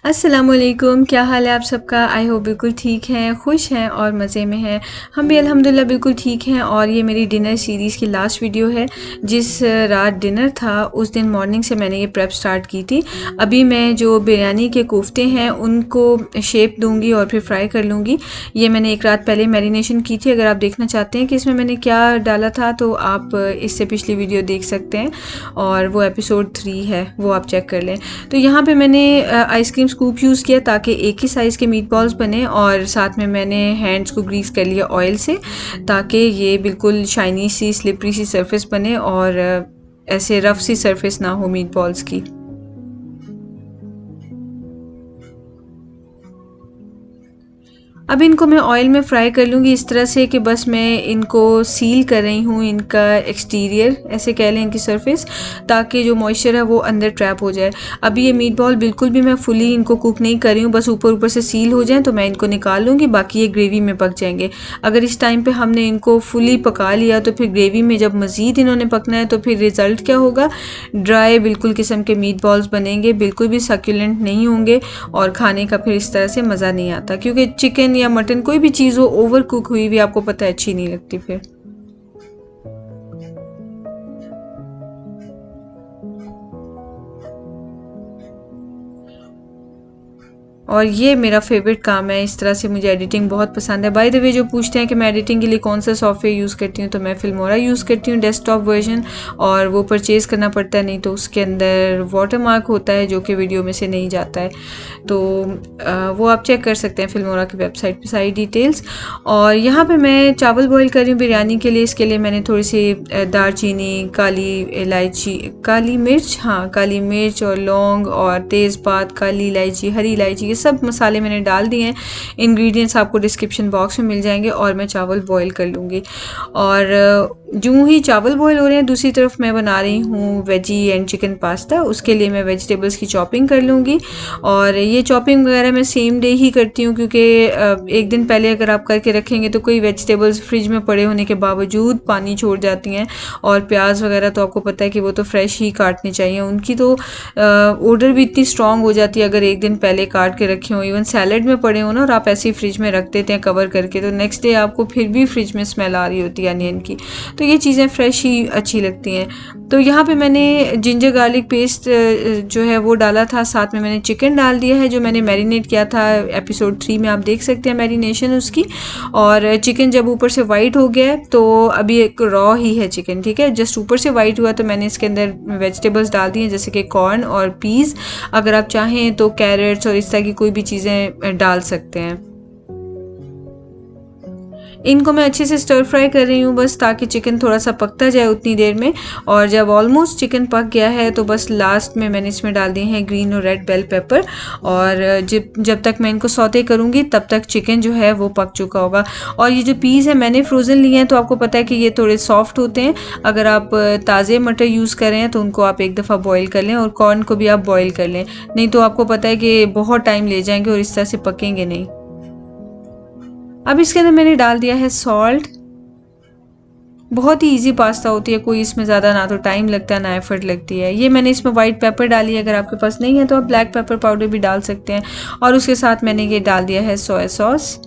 अस्सलामुअलैकुम, क्या हाल है आप सबका। आई होप बिल्कुल ठीक हैं, खुश हैं और मज़े में हैं। हम भी अल्हम्दुलिल्लाह बिल्कुल ठीक हैं। और ये मेरी डिनर सीरीज़ की लास्ट वीडियो है। जिस रात डिनर था उस दिन मॉर्निंग से मैंने ये प्रेप स्टार्ट की थी। अभी मैं जो बिरयानी के कोफ्ते हैं उनको शेप दूंगी और फिर फ्राई कर लूँगी। ये मैंने एक रात पहले मैरिनेशन की थी। अगर आप देखना चाहते हैं कि इसमें मैंने क्या डाला था तो आप इससे पिछली वीडियो देख सकते हैं, और वो एपिसोड 3 है, वो आप चेक कर लें। तो यहाँ पे मैंने आइसक्रीम स्कूप यूज़ किया ताकि एक ही साइज़ के मीट बॉल्स बने, और साथ में मैंने हैंड्स को ग्रीस कर लिया ऑयल से ताकि ये बिल्कुल शाइनी सी स्लिपरी सी सरफेस बने और ऐसे रफ सी सरफेस ना हो मीट बॉल्स की। अब इनको मैं ऑयल में फ्राई कर लूँगी इस तरह से कि बस मैं इनको सील कर रही हूँ, इनका एक्सटीरियर ऐसे कह लें, इनकी सरफेस, ताकि जो मॉइस्चर है वो अंदर ट्रैप हो जाए। अभी ये मीट बॉल बिल्कुल भी मैं फुली इनको कुक नहीं कर रही हूँ, बस ऊपर ऊपर से सील हो जाएँ तो मैं इनको निकाल लूँगी, बाकी ये ग्रेवी में पक जाएंगे। अगर इस टाइम पर हमने इनको फुली पका लिया तो फिर ग्रेवी में जब मज़ीद इन्होंने पकना है तो फिर रिज़ल्ट क्या होगा, ड्राई बिल्कुल किस्म के मीट बॉल्स बनेंगे, बिल्कुल भी सक्यूलेंट नहीं होंगे और खाने का फिर इस तरह से मज़ा नहीं आता, क्योंकि चिकन या मटन कोई भी चीज़ हो ओवर कुक हुई हुई आपको पता है अच्छी नहीं लगती फिर। और ये मेरा फेवरेट काम है, इस तरह से मुझे एडिटिंग बहुत पसंद है। बाय द वे, जो पूछते हैं कि मैं एडिटिंग के लिए कौन सा सॉफ्टवेयर यूज़ करती हूँ, तो मैं फिल्मोरा यूज़ करती हूँ डेस्कटॉप वर्जन, और वो परचेज़ करना पड़ता है, नहीं तो उसके अंदर वाटर मार्क होता है जो कि वीडियो में से नहीं जाता है। तो वो आप चेक कर सकते हैं फिल्मोरा की वेबसाइट पे सारी डिटेल्स। और यहाँ पे मैं चावल बॉईल कर रही हूँ बिरयानी के लिए। इसके लिए मैंने थोड़ी सी दालचीनी, काली इलायची, काली मिर्च, हाँ काली मिर्च और लौंग और तेज़पात, काली इलायची, हरी इलायची, ये सब मसाले मैंने डाल दिए हैं। इंग्रेडिएंट्स आपको डिस्क्रिप्शन बॉक्स में मिल जाएंगे। और मैं चावल बॉईल कर लूँगी। और यूँ ही चावल बॉईल हो रहे हैं, दूसरी तरफ मैं बना रही हूँ वेजी एंड चिकन पास्ता। उसके लिए मैं वेजिटेबल्स की चॉपिंग कर लूँगी। और ये चॉपिंग वगैरह मैं सेम डे ही करती हूँ, क्योंकि एक दिन पहले अगर आप करके रखेंगे तो कोई वेजिटेबल्स फ्रिज में पड़े होने के बावजूद पानी छोड़ जाती हैं। और प्याज वगैरह तो आपको पता है कि वो तो फ्रेश ही काटनी चाहिए, उनकी तो ऑर्डर भी इतनी स्ट्रॉन्ग हो जाती है अगर एक दिन पहले काट के रखे हो। इवन सैलड में पड़े हो ना और आप ऐसे ही फ्रिज में रख देते हैं कवर करके, तो नेक्स्ट डे आपको फिर भी फ्रिज में स्मेल आ रही होती है अनियन की। तो ये चीज़ें फ्रेश ही अच्छी लगती हैं। तो यहाँ पे मैंने जिंजर गार्लिक पेस्ट जो है वो डाला था, साथ में मैंने चिकन डाल दिया है जो मैंने मैरिनेट किया था। एपिसोड 3 में आप देख सकते हैं मैरिनेशन उसकी। और चिकन जब ऊपर से वाइट हो गया तो अभी एक रॉ ही है चिकन, ठीक है, जस्ट ऊपर से वाइट हुआ तो मैंने इसके अंदर वेजिटेबल्स डाल दी हैं, जैसे कि कॉर्न और पीस। अगर आप चाहें तो कैरेट्स और इस तरह की कोई भी चीज़ें डाल सकते हैं। इनको मैं अच्छे से स्टर फ्राई कर रही हूँ बस, ताकि चिकन थोड़ा सा पकता जाए उतनी देर में। और जब ऑलमोस्ट चिकन पक गया है तो बस लास्ट में मैंने इसमें डाल दिए हैं ग्रीन और रेड बेल पेपर। और जब तक मैं इनको सौते करूँगी तब तक चिकन जो है वो पक चुका होगा। और ये जो पीस है मैंने फ्रोज़न लिए हैं, तो आपको पता है कि ये थोड़े सॉफ्ट होते हैं। अगर आप ताज़े मटर यूज़ कर रहे हैं तो उनको आप एक दफ़ा बॉईल कर लें, और कॉर्न को भी आप बॉईल कर लें, नहीं तो आपको पता है कि बहुत टाइम ले जाएंगे और इस तरह से पकेंगे नहीं। अब इसके अंदर मैंने डाल दिया है सॉल्ट। बहुत ही इजी पास्ता होती है, कोई इसमें ज़्यादा ना तो टाइम लगता है ना एफर्ट लगती है। ये मैंने इसमें वाइट पेपर डाली है, अगर आपके पास नहीं है तो आप ब्लैक पेपर पाउडर भी डाल सकते हैं। और उसके साथ मैंने ये डाल दिया है सोया सॉस।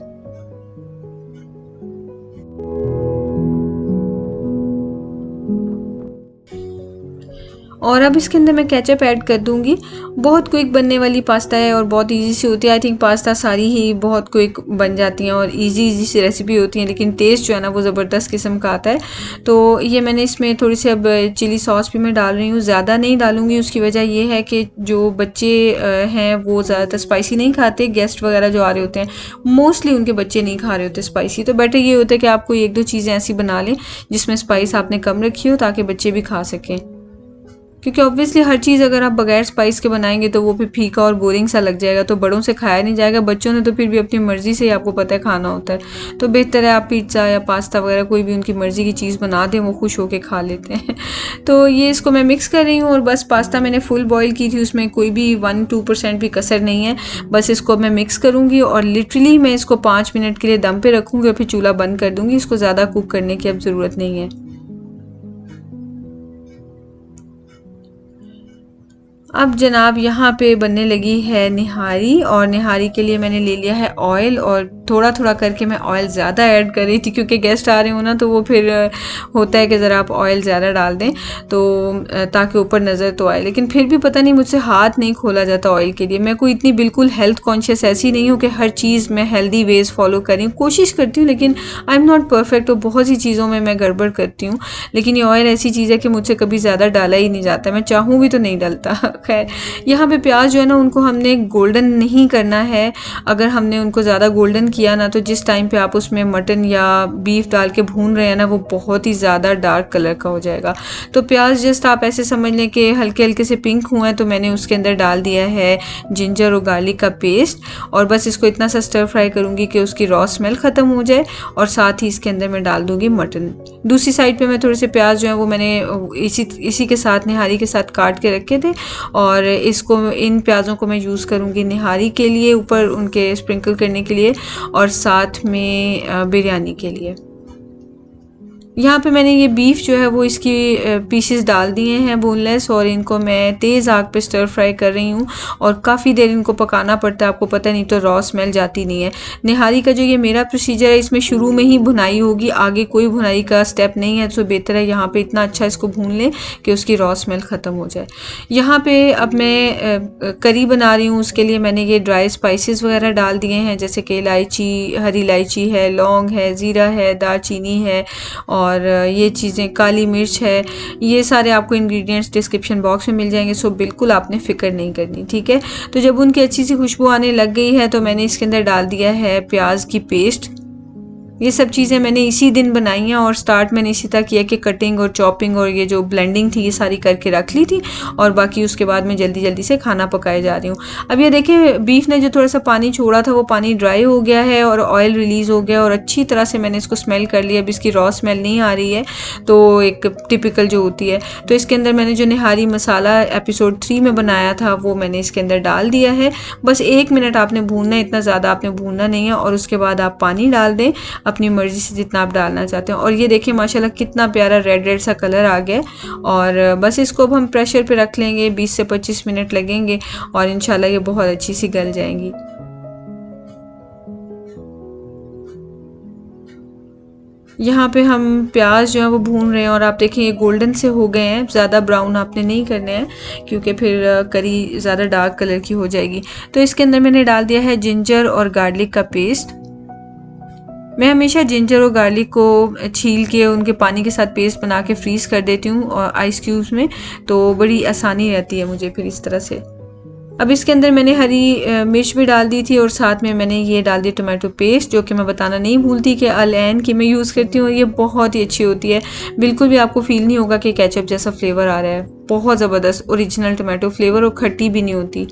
और अब इसके अंदर मैं केचप ऐड कर दूंगी। बहुत क्विक बनने वाली पास्ता है और बहुत इजी सी होती है। आई थिंक पास्ता सारी ही बहुत क्विक बन जाती हैं और इजी इजी सी रेसिपी होती हैं, लेकिन टेस्ट जो है ना वो ज़बरदस्त किस्म का आता है। तो ये मैंने इसमें थोड़ी सी अब चिली सॉस भी मैं डाल रही हूँ, ज़्यादा नहीं डालूँगी। उसकी वजह ये है कि जो बच्चे हैं वो ज़्यादातर स्पाइसी नहीं खाते। गेस्ट वगैरह जो आ रहे होते हैं मोस्टली उनके बच्चे नहीं खा रहे होते स्पाइसी, तो बेटर ये होता है कि आप कोई एक दो चीज़ें ऐसी बना लें जिसमें स्पाइस आपने कम रखी हो, ताकि बच्चे भी खा सकें। क्योंकि ऑब्वियसली हर चीज़ अगर आप बगैर स्पाइस के बनाएंगे तो वो भी फीका और बोरिंग सा लग जाएगा, तो बड़ों से खाया नहीं जाएगा। बच्चों ने तो फिर भी अपनी मर्ज़ी से ही आपको पता है खाना होता है, तो बेहतर है आप पिज़्ज़ा या पास्ता वगैरह कोई भी उनकी मर्ज़ी की चीज़ बना दें, वो खुश होकर खा लेते हैं। तो ये इसको मैं मिक्स कर रही हूँ। और बस पास्ता मैंने फुल बॉयल की थी, उसमें कोई भी 1-2% भी कसर नहीं है। बस इसको मैं मिक्स करूँगी और लिटरली मैं इसको 5 मिनट के लिए दम पे रखूँगी और फिर चूल्हा बंद कर दूँगी। इसको ज़्यादा कुक करने की अब ज़रूरत नहीं है। अब जनाब यहाँ पे बनने लगी है निहारी, और निहारी के लिए मैंने ले लिया है ऑयल, और थोड़ा थोड़ा करके मैं ऑयल ज़्यादा ऐड कर रही थी क्योंकि गेस्ट आ रहे हो ना, तो वो फिर होता है कि ज़रा आप ऑयल ज़्यादा डाल दें तो ताकि ऊपर नज़र तो आए, लेकिन फिर भी पता नहीं मुझसे हाथ नहीं खोला जाता ऑयल के लिए। मैं कोई इतनी बिल्कुल हेल्थ कॉन्शियस ऐसी नहीं हूँ कि हर चीज़ मैं हेल्दी वेज फॉलो करी, कोशिश करती हूँ लेकिन आई एम नॉट परफेक्ट, और बहुत सी चीज़ों में मैं गड़बड़ करती हूँ। लेकिन ये ऑयल ऐसी चीज़ है कि मुझसे कभी ज़्यादा डाला ही नहीं जाता, मैं चाहूँ भी तो नहीं डलता। खैर, यहाँ पे प्याज जो है ना उनको हमने गोल्डन नहीं करना है। अगर हमने उनको ज़्यादा गोल्डन किया ना, तो जिस टाइम पे आप उसमें मटन या बीफ डाल के भून रहे हैं ना, वो बहुत ही ज़्यादा डार्क कलर का हो जाएगा। तो प्याज जस्ट आप ऐसे समझ लें कि हल्के हल्के से पिंक हुए हैं, तो मैंने उसके अंदर डाल दिया है जिंजर और गार्लिक का पेस्ट, और बस इसको इतना सा स्टर फ्राई करूँगी कि उसकी रॉ स्मेल ख़त्म हो जाए, और साथ ही इसके अंदर मैं डाल दूँगी मटन। दूसरी साइड पे मैं थोड़े से प्याज जो है वो मैंने इसी के साथ निहारी के साथ काट के रखे थे, और इसको इन प्याज़ों को मैं यूज़ करूँगी निहारी के लिए, ऊपर उनके स्प्रिंकल करने के लिए, और साथ में बिरयानी के लिए। यहाँ पे मैंने ये बीफ जो है वो इसकी पीसेस डाल दिए हैं बोनलेस, और इनको मैं तेज़ आग पे स्टर फ्राई कर रही हूँ, और काफ़ी देर इनको पकाना पड़ता है, आपको पता नहीं तो रॉ स्मेल जाती नहीं है। निहारी का जो ये मेरा प्रोसीजर है, इसमें शुरू में ही भुनाई होगी, आगे कोई भुनाई का स्टेप नहीं है, तो बेहतर है यहाँ पे इतना अच्छा इसको भून लें कि उसकी रॉ स्मेल ख़त्म हो जाए। यहाँ पे अब मैं करी बना रही हूँ, उसके लिए मैंने ये ड्राई स्पाइसेस वगैरह डाल दिए हैं, जैसे कि इलायची, हरी इलायची है, लौंग है, ज़ीरा है, दालचीनी है, और ये चीज़ें, काली मिर्च है। ये सारे आपको इंग्रेडिएंट्स डिस्क्रिप्शन बॉक्स में मिल जाएंगे, सो बिल्कुल आपने फ़िक्र नहीं करनी, ठीक है। तो जब उनकी अच्छी सी खुशबू आने लग गई है, तो मैंने इसके अंदर डाल दिया है प्याज की पेस्ट। ये सब चीज़ें मैंने इसी दिन बनाई हैं, और स्टार्ट मैंने इसी तरह किया कि कटिंग और चॉपिंग और ये जो ब्लेंडिंग थी ये सारी करके रख ली थी, और बाकी उसके बाद मैं जल्दी जल्दी से खाना पकाए जा रही हूँ। अब ये देखिए बीफ ने जो थोड़ा सा पानी छोड़ा था वो पानी ड्राई हो गया है, और ऑयल रिलीज़ हो गया, और अच्छी तरह से मैंने इसको स्मेल कर लिया। अब इसकी रॉ स्मेल नहीं आ रही है, तो एक टिपिकल जो होती है। तो इसके अंदर मैंने जो निहारी मसाला एपिसोड 3 में बनाया था वो मैंने इसके अंदर डाल दिया है। बस 1 मिनट आपने भूनना है, इतना ज़्यादा आपने भूनना नहीं है, और उसके बाद आप पानी डाल दें अपनी मर्ज़ी से जितना आप डालना चाहते हैं। और ये देखिए माशाल्लाह कितना प्यारा रेड रेड सा कलर आ गया, और बस इसको अब हम प्रेशर पे रख लेंगे, 20 से 25 मिनट लगेंगे, और इंशाल्लाह ये बहुत अच्छी सी गल जाएंगी। यहाँ पे हम प्याज जो है वो भून रहे हैं, और आप देखें ये गोल्डन से हो गए हैं, ज़्यादा ब्राउन आपने नहीं करने हैं क्योंकि फिर करी ज़्यादा डार्क कलर की हो जाएगी। तो इसके अंदर मैंने डाल दिया है जिंजर और गार्लिक का पेस्ट। मैं हमेशा जिंजर और गार्लिक को छील के उनके पानी के साथ पेस्ट बना के फ्रीज़ कर देती हूँ और आइस क्यूब्स में, तो बड़ी आसानी रहती है मुझे फिर इस तरह से। अब इसके अंदर मैंने हरी मिर्च भी डाल दी थी, और साथ में मैंने ये डाल दी टोमेटो पेस्ट, जो कि मैं बताना नहीं भूलती कि अल-ऐन की मैं यूज़ करती हूँ, और ये बहुत ही अच्छी होती है। बिल्कुल भी आपको फ़ील नहीं होगा कि केचप जैसा फ्लेवर आ रहा है, बहुत ज़बरदस्त ओरिजिनल टोमेटो फ्लेवर, और खट्टी भी नहीं होती।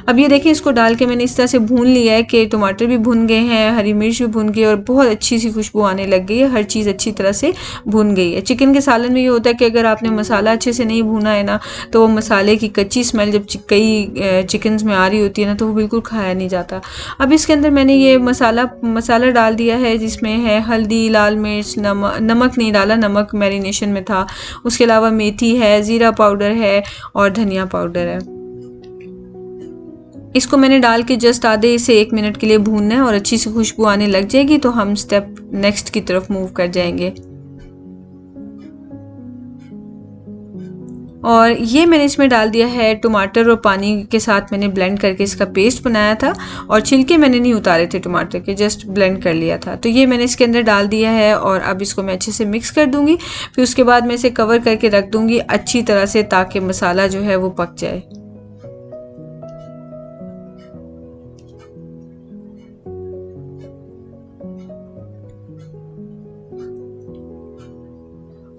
अब ये देखिए इसको डाल के मैंने इस तरह से भून लिया है कि टमाटर भी भुन गए हैं, हरी मिर्च भी भुन गई, और बहुत अच्छी सी खुशबू आने लग गई है, हर चीज़ अच्छी तरह से भुन गई है। चिकन के सालन में ये होता है कि अगर आपने मसाला अच्छे से नहीं भुना है ना, तो वो मसाले की कच्ची स्मेल जब कई चिकन्स में आ रही होती है ना, तो वो बिल्कुल खाया नहीं जाता। अब इसके अंदर मैंने ये मसाला डाल दिया है, जिसमें है हल्दी, लाल मिर्च, नमक नहीं डाला, नमक मैरिनेशन में था। उसके अलावा मेथी है, ज़ीरा पाउडर है, और धनिया पाउडर है। इसको मैंने डाल के जस्ट आधे से 1 मिनट के लिए भूनना है, और अच्छी सी खुशबू आने लग जाएगी तो हम स्टेप नेक्स्ट की तरफ मूव कर जाएंगे। और ये मैंने इसमें डाल दिया है टमाटर, और पानी के साथ मैंने ब्लेंड करके इसका पेस्ट बनाया था, और छिलके मैंने नहीं उतारे थे टमाटर के, जस्ट ब्लेंड कर लिया था। तो ये मैंने इसके अंदर डाल दिया है, और अब इसको मैं अच्छे से मिक्स कर दूंगी। फिर उसके बाद मैं इसे कवर करके रख दूंगी अच्छी तरह से, ताकि मसाला जो है वो पक जाए।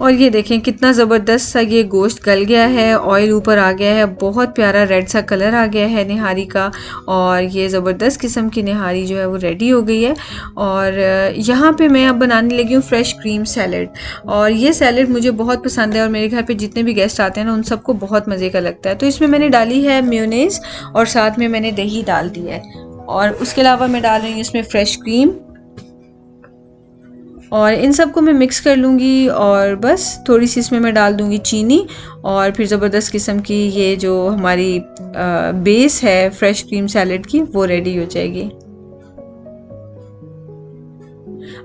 और ये देखें कितना ज़बरदस्त सा ये गोश्त गल गया है, ऑयल ऊपर आ गया है, बहुत प्यारा रेड सा कलर आ गया है निहारी का, और ये ज़बरदस्त किस्म की निहारी जो है वो रेडी हो गई है। और यहाँ पे मैं अब बनाने लगी हूँ फ्रेश क्रीम सैलड, और ये सैलड मुझे बहुत पसंद है, और मेरे घर पे जितने भी गेस्ट आते हैं ना उन सबको बहुत मज़े का लगता है। तो इसमें मैंने डाली है मेयोनेज़, और साथ में मैंने दही डाल दी है, और उसके अलावा मैं डाल रही हूँ इसमें फ्रेश क्रीम, और इन सबको मैं मिक्स कर लूँगी और बस थोड़ी सी इसमें मैं डाल दूँगी चीनी और फिर ज़बरदस्त किस्म की ये जो हमारी बेस है फ्रेश क्रीम सैलेड की वो रेडी हो जाएगी।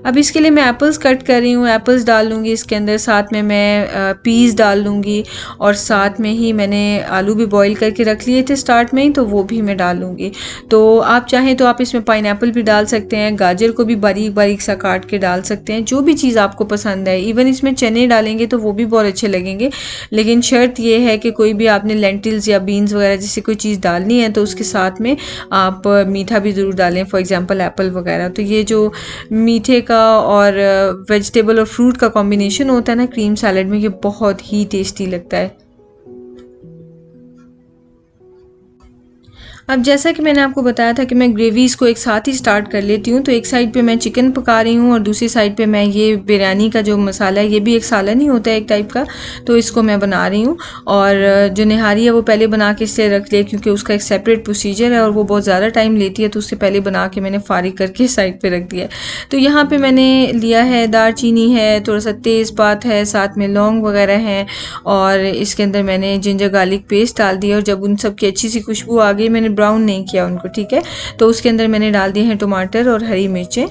अब इसके लिए मैं एप्पल्स कट कर रही हूँ, एप्पल्स डाल लूँगी इसके अंदर, साथ में मैं पीस डाल लूँगी और साथ में ही मैंने आलू भी बॉईल करके रख लिए थे स्टार्ट में ही, तो वो भी मैं डाल लूँगी। तो आप चाहें तो आप इसमें पाइनएप्पल भी डाल सकते हैं, गाजर को भी बारीक बारीक सा काट के डाल सकते हैं, जो भी चीज़ आपको पसंद है। इवन इसमें चने डालेंगे तो वो भी बहुत अच्छे लगेंगे, लेकिन शर्त ये है कि कोई भी आपने लेंटिल्स या बीन्स वगैरह जैसी कोई चीज़ डालनी है तो उसके साथ में आप मीठा भी ज़रूर डालें, फॉर एग्ज़ाम्पल एप्पल वगैरह। तो ये जो मीठे का और वेजिटेबल और फ्रूट का कॉम्बिनेशन होता है ना क्रीम सैलेड में, ये बहुत ही टेस्टी लगता है। अब जैसा कि मैंने आपको बताया था कि मैं ग्रेवीज़ को एक साथ ही स्टार्ट कर लेती हूँ, तो एक साइड पे मैं चिकन पका रही हूँ और दूसरी साइड पे मैं ये बिरयानी का जो मसाला है, ये भी एक सालन ही होता है एक टाइप का, तो इसको मैं बना रही हूँ। और जो निहारी है वो पहले बना के इसलिए रख लिया क्योंकि उसका एक सेपरेट प्रोसीजर है और वो बहुत ज़्यादा टाइम लेती है, तो उससे पहले बना के मैंने फारिग करके साइड पर रख दिया है। तो यहाँ पर मैंने लिया है दालचीनी है, थोड़ा सा तेज़पात है, साथ में लौंग वगैरह हैं और इसके अंदर मैंने जिंजर गार्लिक पेस्ट डाल दिया और जब उन सब की अच्छी सी खुशबू आ गई, मैंने ब्राउन नहीं किया उनको, ठीक है, तो उसके अंदर मैंने डाल दिए हैं टमाटर और हरी मिर्चें।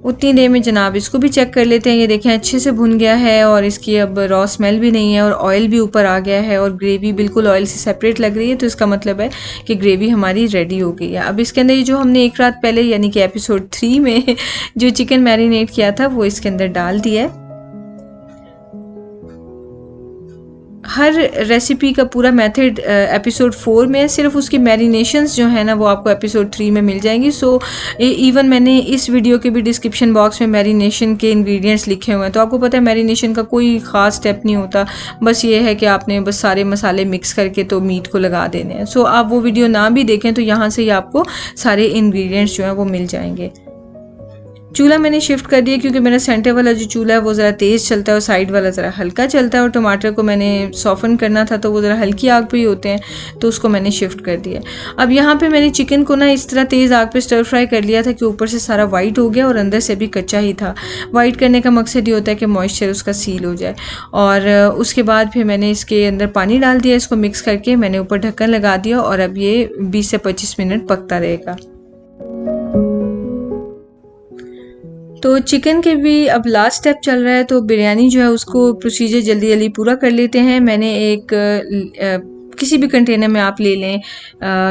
उतनी देर में जनाब इसको भी चेक कर लेते हैं। ये देखें अच्छे से भुन गया है और इसकी अब रॉ स्मेल भी नहीं है और ऑयल भी ऊपर आ गया है और ग्रेवी बिल्कुल ऑयल से सेपरेट लग रही है, तो इसका मतलब है कि ग्रेवी हमारी रेडी हो गई है। अब इसके अंदर ये जो हमने एक रात पहले यानी कि एपिसोड 3 में जो चिकन मैरिनेट किया था वो इसके अंदर डाल दिया है। हर रेसिपी का पूरा मेथड एपिसोड 4 में है, सिर्फ उसकी मैरिनेशंस जो है ना वो आपको एपिसोड 3 में मिल जाएंगी। सो इवन मैंने इस वीडियो के भी डिस्क्रिप्शन बॉक्स में मैरिनेशन के इंग्रेडिएंट्स लिखे हुए हैं, तो आपको पता है मैरिनेशन का कोई ख़ास स्टेप नहीं होता, बस ये है कि आपने बस सारे मसाले मिक्स करके तो मीट को लगा देने हैं। सो आप वो वीडियो ना भी देखें तो यहाँ से ही आपको सारे इंग्रेडिएंट्स जो हैं वो मिल जाएंगे। चूल्हा मैंने शिफ्ट कर दिया क्योंकि मेरा सेंटर वाला जो चूल्हा है वो ज़रा तेज़ चलता है और साइड वाला ज़रा हल्का चलता है, और टमाटर को मैंने सॉफ़न करना था तो वो ज़रा हल्की आग पे ही होते हैं, तो उसको मैंने शिफ्ट कर दिया। अब यहाँ पे मैंने चिकन को ना इस तरह तेज़ आग पे स्टर फ्राई कर लिया था कि ऊपर से सारा वाइट हो गया और अंदर से भी कच्चा ही था। वाइट करने का मकसद ये होता है कि मॉइस्चर उसका सील हो जाए। और उसके बाद फिर मैंने इसके अंदर पानी डाल दिया, इसको मिक्स करके मैंने ऊपर ढक्कन लगा दिया और अब ये 20 से 25 मिनट पकता रहेगा। तो चिकन के भी अब लास्ट स्टेप चल रहा है, तो बिरयानी जो है उसको प्रोसीजर जल्दी जल्दी पूरा कर लेते हैं। मैंने एक किसी भी कंटेनर में आप ले लें,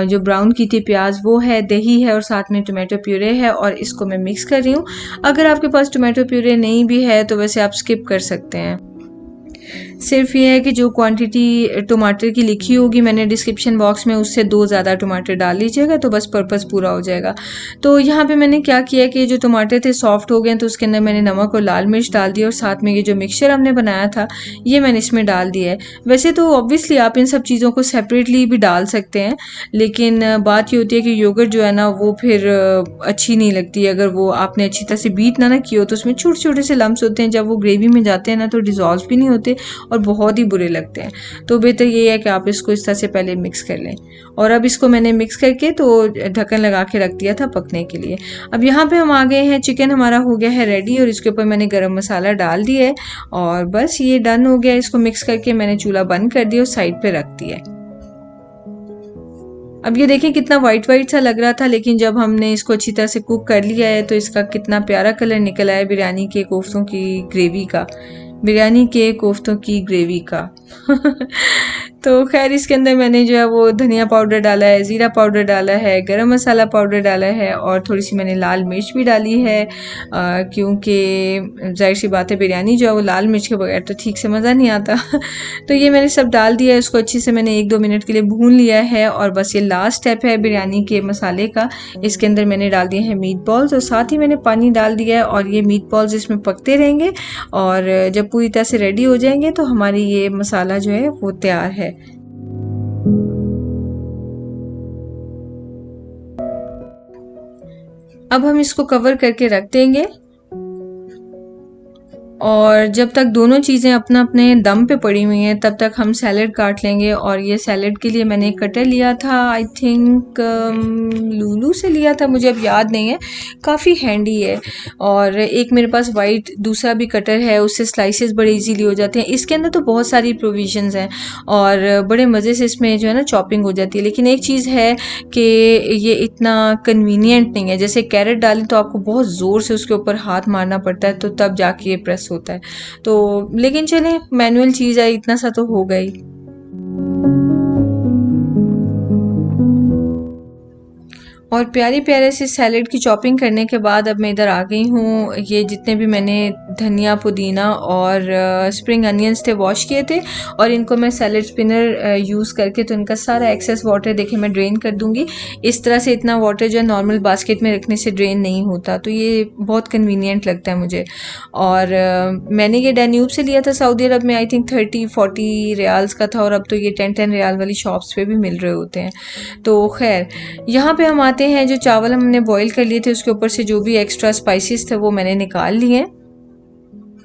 जो ब्राउन की थी प्याज वो है, दही है और साथ में टोमेटो प्यूरे है और इसको मैं मिक्स कर रही हूँ। अगर आपके पास टोमेटो प्यूरे नहीं भी है तो वैसे आप स्किप कर सकते हैं। सिर्फ ये है कि जो क्वांटिटी टमाटर की लिखी होगी मैंने डिस्क्रिप्शन बॉक्स में, उससे 2 ज़्यादा टमाटर डाल लीजिएगा तो बस पर्पस पूरा हो जाएगा। तो यहाँ पे मैंने क्या किया कि जो टमाटर थे सॉफ्ट हो गए तो उसके अंदर मैंने नमक और लाल मिर्च डाल दिया और साथ में ये जो मिक्सचर हमने बनाया था ये मैंने इसमें डाल दिया है। वैसे तो ऑब्वियसली आप इन सब चीज़ों को सेपरेटली भी डाल सकते हैं, लेकिन बात ये होती है कि योगर्ट जो है ना वो फिर अच्छी नहीं लगती अगर वो आपने अच्छी तरह से बीट ना किया हो, तो उसमें छोटे छोटे से लम्स होते हैं, जब वो ग्रेवी में जाते हैं ना तो डिज़ोल्व भी नहीं होते और बहुत ही बुरे लगते हैं। तो बेहतर ये है कि आप इसको इस तरह से पहले मिक्स कर लें। और अब इसको मैंने मिक्स करके तो ढक्कन लगा के रख दिया था पकने के लिए। अब यहाँ पे हम आ गए हैं, चिकन हमारा हो गया है रेडी और इसके ऊपर मैंने गरम मसाला डाल दिया है और बस ये डन हो गया। इसको मिक्स करके मैंने चूल्हा बंद कर दिया और साइड पे रख दिया है। अब ये देखें कितना वाइट वाइट सा लग रहा था, लेकिन जब हमने इसको अच्छी तरह से कुक कर लिया है तो इसका कितना प्यारा कलर निकला है बिरयानी के कोफ्तों की ग्रेवी का, बिरयानी के कोफ्तों की ग्रेवी का। तो खैर इसके अंदर मैंने जो है वो धनिया पाउडर डाला है, ज़ीरा पाउडर डाला है, गरम मसाला पाउडर डाला है और थोड़ी सी मैंने लाल मिर्च भी डाली है, क्योंकि जाहिर सी बात है बिरयानी जो है वो लाल मिर्च के बगैर तो ठीक से मज़ा नहीं आता। तो ये मैंने सब डाल दिया है, इसको अच्छे से मैंने 1-2 मिनट के लिए भून लिया है और बस ये लास्ट स्टेप है बिरयानी के मसाले का। इसके अंदर मैंने डाल दिए हैं मीट बॉल्स और साथ ही मैंने पानी डाल दिया है और ये मीट बॉल्स इसमें पकते रहेंगे और जब पूरी तरह से रेडी हो जाएंगे तो हमारी ये मसाला जो है वो तैयार है। अब हम इसको कवर करके रख देंगे। और जब तक दोनों चीज़ें अपना अपने दम पे पड़ी हुई हैं तब तक हम सैलेड काट लेंगे। और ये सैलेड के लिए मैंने एक कटर लिया था, आई थिंक लूलू से लिया था, मुझे अब याद नहीं है, काफ़ी हैंडी है। और एक मेरे पास वाइट दूसरा भी कटर है, उससे स्लाइसेस बड़े इजीली हो जाते हैं। इसके अंदर तो बहुत सारी प्रोविजंस हैं और बड़े मज़े से इसमें जो है ना चॉपिंग हो जाती है। लेकिन एक चीज़ है कि ये इतना कन्वीनियंट नहीं है। जैसे कैरेट डालें तो आपको बहुत ज़ोर से उसके ऊपर हाथ मारना पड़ता है, तो तब जाके ये प्रेस होता है। तो लेकिन चलें, मैनुअल चीज़ है, इतना सा तो हो गई। और प्यारे प्यारे से सैलेड की चॉपिंग करने के बाद अब मैं इधर आ गई हूँ। ये जितने भी मैंने धनिया, पुदीना और स्प्रिंग अनियंस थे वॉश किए थे, और इनको मैं सैलेड स्पिनर यूज़ करके तो इनका सारा एक्सेस वाटर देखिए मैं ड्रेन कर दूँगी। इस तरह से इतना वाटर जो है नॉर्मल बास्केट में रखने से ड्रेन नहीं होता, तो ये बहुत कन्वीनियंट लगता है मुझे। और मैंने ये डैन्यूब से लिया था सऊदी अरब में, आई थिंक 30-40 रियाल्स का था, और अब तो ये 10-10 रियाल वाली शॉप्स पे भी मिल रहे होते हैं। तो खैर, यहाँ पे हम आते हैं, जो चावल हमने बॉईल कर लिए थे उसके ऊपर से जो भी एक्स्ट्रा स्पाइसेस थे वो मैंने निकाल लिए,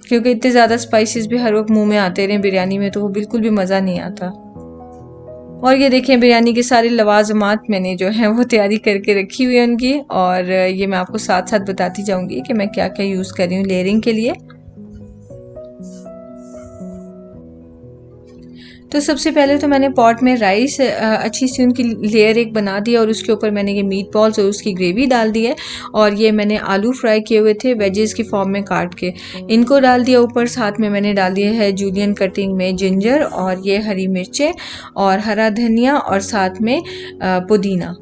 क्योंकि इतने ज़्यादा स्पाइसेस भी हर वक्त मुंह में आते रहे बिरयानी में तो वो बिल्कुल भी मज़ा नहीं आता। और ये देखें, बिरयानी के सारे लवाजमात मैंने जो है वो तैयारी करके रखी हुई है उनकी, और ये मैं आपको साथ साथ बताती जाऊँगी कि मैं क्या क्या यूज़ कर रही हूँ लेयरिंग के लिए। तो सबसे पहले तो मैंने पॉट में राइस अच्छी सी उनकी लेयर एक बना दी, और उसके ऊपर मैंने ये मीट बॉल्स और उसकी ग्रेवी डाल दी है। और ये मैंने आलू फ्राई किए हुए थे वेजेस की फॉर्म में काट के, इनको डाल दिया ऊपर। साथ में मैंने डाल दिया है जूलियन कटिंग में जिंजर, और ये हरी मिर्चें और हरा धनिया, और साथ में पुदीना।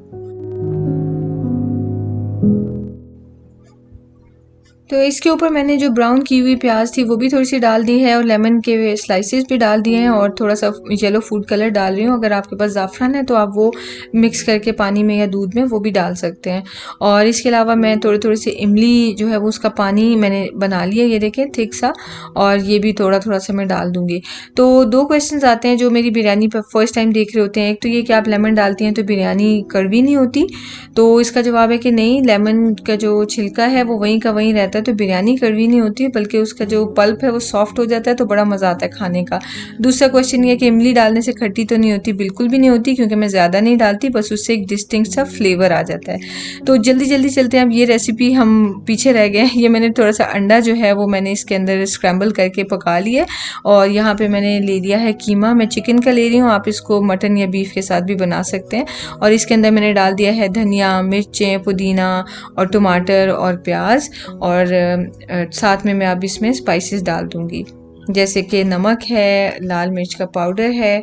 तो इसके ऊपर मैंने जो ब्राउन की हुई प्याज थी वो भी थोड़ी सी डाल दी है, और लेमन के स्लाइसेस भी डाल दिए हैं, और थोड़ा सा येलो फूड कलर डाल रही हूँ। अगर आपके पास ज़ाफ़रान है तो आप वो मिक्स करके पानी में या दूध में वो भी डाल सकते हैं। और इसके अलावा मैं थोड़ी थोड़ी सी इमली जो है वो उसका पानी मैंने बना लिया, ये देखें थिक सा, और ये भी थोड़ा थोड़ा सा मैं डाल दूँगी। तो 2 क्वेश्चंस आते हैं जो मेरी बिरयानी पर फर्स्ट टाइम देख रहे होते हैं। एक तो ये कि आप लेमन डालती हैं तो बिरयानी कड़वी नहीं होती, तो इसका जवाब है कि नहीं, लेमन का जो छिलका है वो वहीं का वहीं रहता है, तो बिरयानी कड़वी नहीं होती, बल्कि उसका जो पल्प है वो सॉफ्ट हो जाता है, तो बड़ा मज़ा आता है खाने का। दूसरा क्वेश्चन ये कि इमली डालने से खट्टी तो नहीं होती? बिल्कुल भी नहीं होती, क्योंकि मैं ज़्यादा नहीं डालती, बस उससे एक डिस्टिंक्ट सा फ्लेवर आ जाता है। तो जल्दी जल्दी चलते हैं, अब ये रेसिपी हम पीछे रह गए। ये मैंने थोड़ा सा अंडा जो है वो मैंने इसके अंदर स्क्रैम्बल करके पका लिया, और यहाँ पे मैंने ले लिया है कीमा, मैं चिकन का ले रही हूँ, आप इसको मटन या बीफ के साथ भी बना सकते हैं। और इसके अंदर मैंने डाल दिया है धनिया, मिर्चें, पुदीना और टमाटर और प्याज, और साथ में मैं अब इसमें स्पाइसेस डाल दूँगी, जैसे कि नमक है, लाल मिर्च का पाउडर है,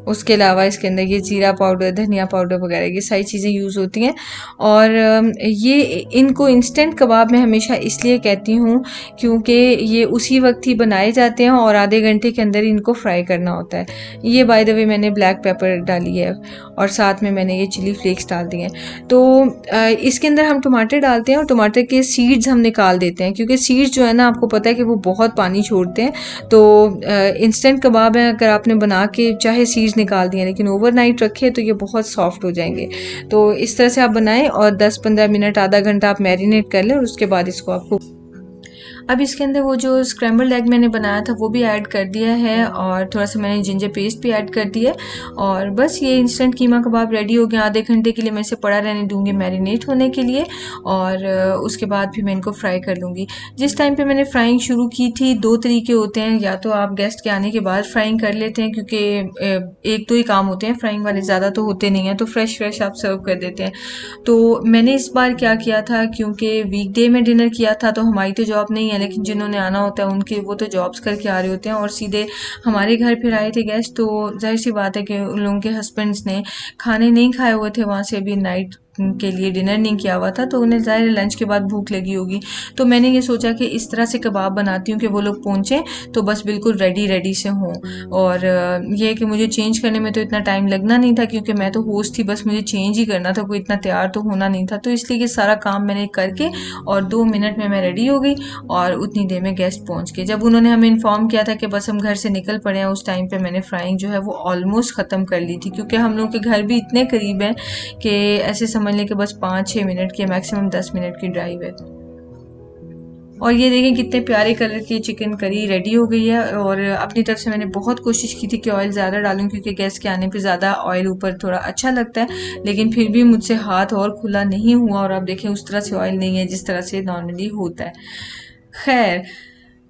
उसके अलावा इसके अंदर ये जीरा पाउडर, धनिया पाउडर वगैरह ये सारी चीज़ें यूज़ होती हैं। और ये इनको इंस्टेंट कबाब मैं हमेशा इसलिए कहती हूँ क्योंकि ये उसी वक्त ही बनाए जाते हैं और आधे घंटे के अंदर इनको फ्राई करना होता है। ये बाय द वे मैंने ब्लैक पेपर डाली है, और साथ में मैंने ये चिली फ्लेक्स डाल दिए हैं। तो इसके अंदर हम टमाटर डालते हैं, और टमाटर के सीड्स हम निकाल देते हैं, क्योंकि सीड्स जो है ना, आपको पता है कि वो बहुत पानी छोड़ते हैं। तो इंस्टेंट कबाब है, अगर आपने बना के चाहे सीड्स निकाल दिए लेकिन ओवरनाइट रखे तो ये बहुत सॉफ्ट हो जाएंगे। तो इस तरह से आप बनाएं, और 10-15 मिनट, आधा घंटा आप मैरिनेट कर लें, और उसके बाद इसको आपको अब इसके अंदर वो जो स्क्रैम्बल्ड एग मैंने बनाया था वो भी ऐड कर दिया है, और थोड़ा सा मैंने जिंजर पेस्ट भी ऐड कर दिया, और बस ये इंस्टेंट कीमा कबाब रेडी हो गया। आधे घंटे के लिए मैं इसे पड़ा रहने दूंगी मैरिनेट होने के लिए, और उसके बाद फिर मैं इनको फ्राई कर लूँगी। जिस टाइम पे मैंने फ्राइंग शुरू की थी, 2 तरीके होते हैं, या तो आप गेस्ट के आने के बाद फ्राइंग कर लेते हैं, क्योंकि एक दो ही काम होते हैं फ्राइंग वाले, ज़्यादा तो होते नहीं हैं, तो फ्रेश आप सर्व कर देते हैं। तो मैंने इस बार क्या किया था, क्योंकि वीकडे में डिनर किया था, तो हमारी तो जॉब नहीं है, लेकिन जिन्होंने आना होता है उनके वो तो जॉब्स करके आ रहे होते हैं, और सीधे हमारे घर फिर आए थे गेस्ट, तो जाहिर सी बात है कि उन लोगों के हस्बैंड्स ने खाने नहीं खाए हुए थे वहाँ से, अभी नाइट के लिए डिनर नहीं किया हुआ था, तो उन्हें ज़ाहिर लंच के बाद भूख लगी होगी। तो मैंने ये सोचा कि इस तरह से कबाब बनाती हूँ कि वो लोग पहुँचें तो बस बिल्कुल रेडी से हों। और ये कि मुझे चेंज करने में तो इतना टाइम लगना नहीं था, क्योंकि मैं तो होस्ट थी, बस मुझे चेंज ही करना था, कोई इतना तैयार तो होना नहीं था। तो इसलिए ये सारा काम मैंने करके और 2 मिनट में मैं रेडी हो गई, और उतनी देर में गेस्ट पहुँच गए। जब उन्होंने हमें इन्फॉर्म किया था कि बस हम घर से निकल पड़े हैं, उस टाइम पे मैंने फ्राइंग जो है वो ऑलमोस्ट ख़त्म कर ली थी, क्योंकि हम लोग के घर भी इतने करीब हैं कि ऐसे समझ लें कि बस 5-6 मिनट की, मैक्सिमम 10 मिनट की ड्राइव है। और ये देखें कितने प्यारे कलर की चिकन करी रेडी हो गई है। और अपनी तरफ से मैंने बहुत कोशिश की थी कि ऑयल ज़्यादा डालूं, क्योंकि गेस्ट के आने पे ज़्यादा ऑयल ऊपर थोड़ा अच्छा लगता है, लेकिन फिर भी मुझसे हाथ और खुला नहीं हुआ। और आप देखें उस तरह से ऑयल नहीं है जिस तरह से नॉर्मली होता है। खैर,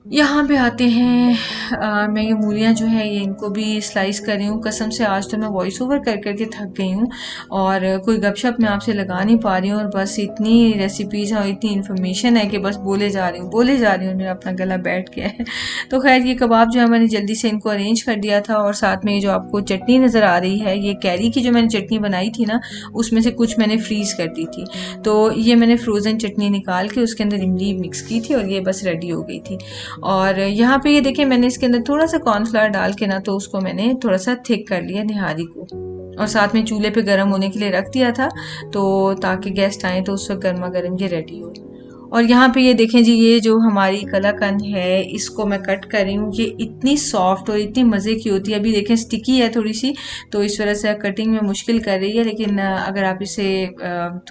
यहाँ पे आते हैं। मैं ये मूलियाँ जो है ये इनको भी स्लाइस कर रही हूँ। कसम से आज तो मैं वॉइस ओवर कर कर के थक गई हूँ और कोई गपशप मैं आपसे लगा नहीं पा रही हूँ। और बस इतनी रेसिपीज़ और इतनी इन्फॉर्मेशन है कि बस बोले जा रही हूँ बोले जा रही हूँ, मेरा अपना गला बैठ गया है। तो खैर ये कबाब जो है मैंने जल्दी से इनको अरेंज कर दिया था। और साथ में ये जो आपको चटनी नज़र आ रही है, ये कैरी की जो मैंने चटनी बनाई थी ना, उसमें से कुछ मैंने फ्रीज़ कर दी थी। तो ये मैंने फ्रोज़न चटनी निकाल के उसके अंदर इमली मिक्स की थी और ये बस रेडी हो गई थी। और यहाँ पे ये देखें मैंने इसके अंदर थोड़ा सा कॉर्नफ्लावर डाल के ना, तो उसको मैंने थोड़ा सा थिक कर लिया निहारी को। और साथ में चूल्हे पे गर्म होने के लिए रख दिया था, तो ताकि गेस्ट आए तो उस वक्त गर्मा गर्म ये रेडी हो। और यहाँ पे ये देखें जी, ये जो हमारी कलाकंद है इसको मैं कट कर रही हूँ। ये इतनी सॉफ्ट और इतनी मज़े की होती है। अभी देखें स्टिकी है थोड़ी सी, तो इस वजह से कटिंग में मुश्किल कर रही है, लेकिन अगर आप इसे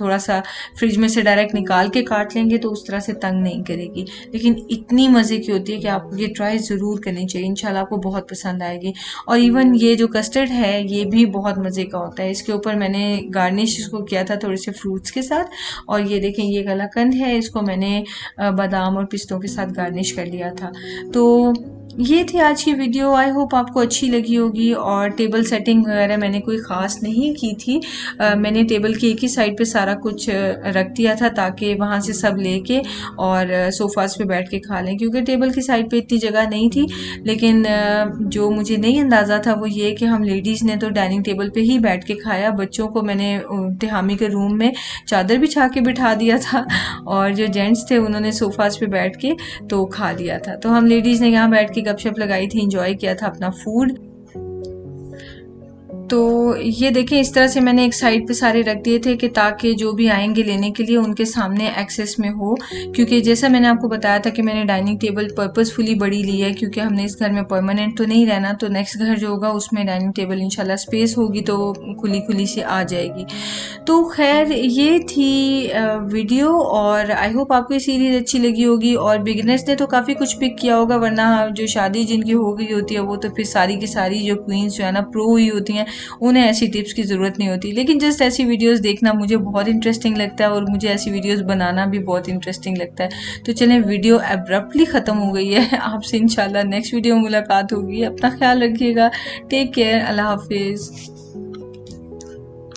थोड़ा सा फ्रिज में से डायरेक्ट निकाल के काट लेंगे तो उस तरह से तंग नहीं करेगी। लेकिन इतनी मज़े की होती है कि आपको ये ट्राई ज़रूर करनी चाहिए, इंशाल्लाह आपको बहुत पसंद आएगी। और इवन ये जो कस्टर्ड है ये भी बहुत मज़े का होता है। इसके ऊपर मैंने गार्निश इसको किया था थोड़े से फ्रूट्स के साथ। और ये देखें ये कलाकंद है, इसको मैंने बादाम और पिस्तों के साथ गार्निश कर लिया था। तो ये थी आज की वीडियो। आई होप आपको अच्छी लगी होगी। और टेबल सेटिंग वगैरह मैंने कोई ख़ास नहीं की थी। मैंने टेबल की एक ही साइड पे सारा कुछ रख दिया था ताकि वहाँ से सब लेके और सोफ़ाज़ पे बैठ के खा लें, क्योंकि टेबल की साइड पे इतनी जगह नहीं थी। लेकिन जो मुझे नहीं अंदाज़ा था वो ये कि हम लेडीज़ ने तो डाइनिंग टेबल पे ही बैठ के खाया। बच्चों को मैंने तिहामी के रूम में चादर बिछा के बिठा दिया था और जो जेंट्स थे उन्होंने सोफ़ाज़ पे बैठ के तो खा लिया था। तो हम लेडीज़ ने यहाँ बैठ के गपशप लगाई थी, इंजॉय किया था अपना फूड। तो ये देखें इस तरह से मैंने एक साइड पे सारे रख दिए थे कि ताकि जो भी आएंगे लेने के लिए उनके सामने एक्सेस में हो। क्योंकि जैसा मैंने आपको बताया था कि मैंने डाइनिंग टेबल पर्पसफुली बड़ी ली है, क्योंकि हमने इस घर में परमानेंट तो नहीं रहना। तो नेक्स्ट घर जो होगा उसमें डाइनिंग टेबल इंशाल्लाह स्पेस होगी तो खुली खुली सी आ जाएगी। तो खैर ये थी वीडियो और आई होप आपको ये सीरीज़ अच्छी लगी होगी। और बिगिनर्स ने तो काफ़ी कुछ पिक किया होगा, वरना जो शादी जिनकी हो गई होती है वो तो फिर सारी की सारी जो क्वींस जो है ना प्रो ही होती हैं, उन्हें ऐसी टिप्स की ज़रूरत नहीं होती। लेकिन जस्ट ऐसी वीडियोस देखना मुझे बहुत इंटरेस्टिंग लगता है और मुझे ऐसी वीडियोस बनाना भी बहुत इंटरेस्टिंग लगता है। तो चलें, वीडियो एब्रप्टली ख़त्म हो गई है। आपसे इंशाल्लाह नेक्स्ट वीडियो में मुलाकात होगी। अपना ख्याल रखिएगा। Take care. अल्लाह हाफिज़।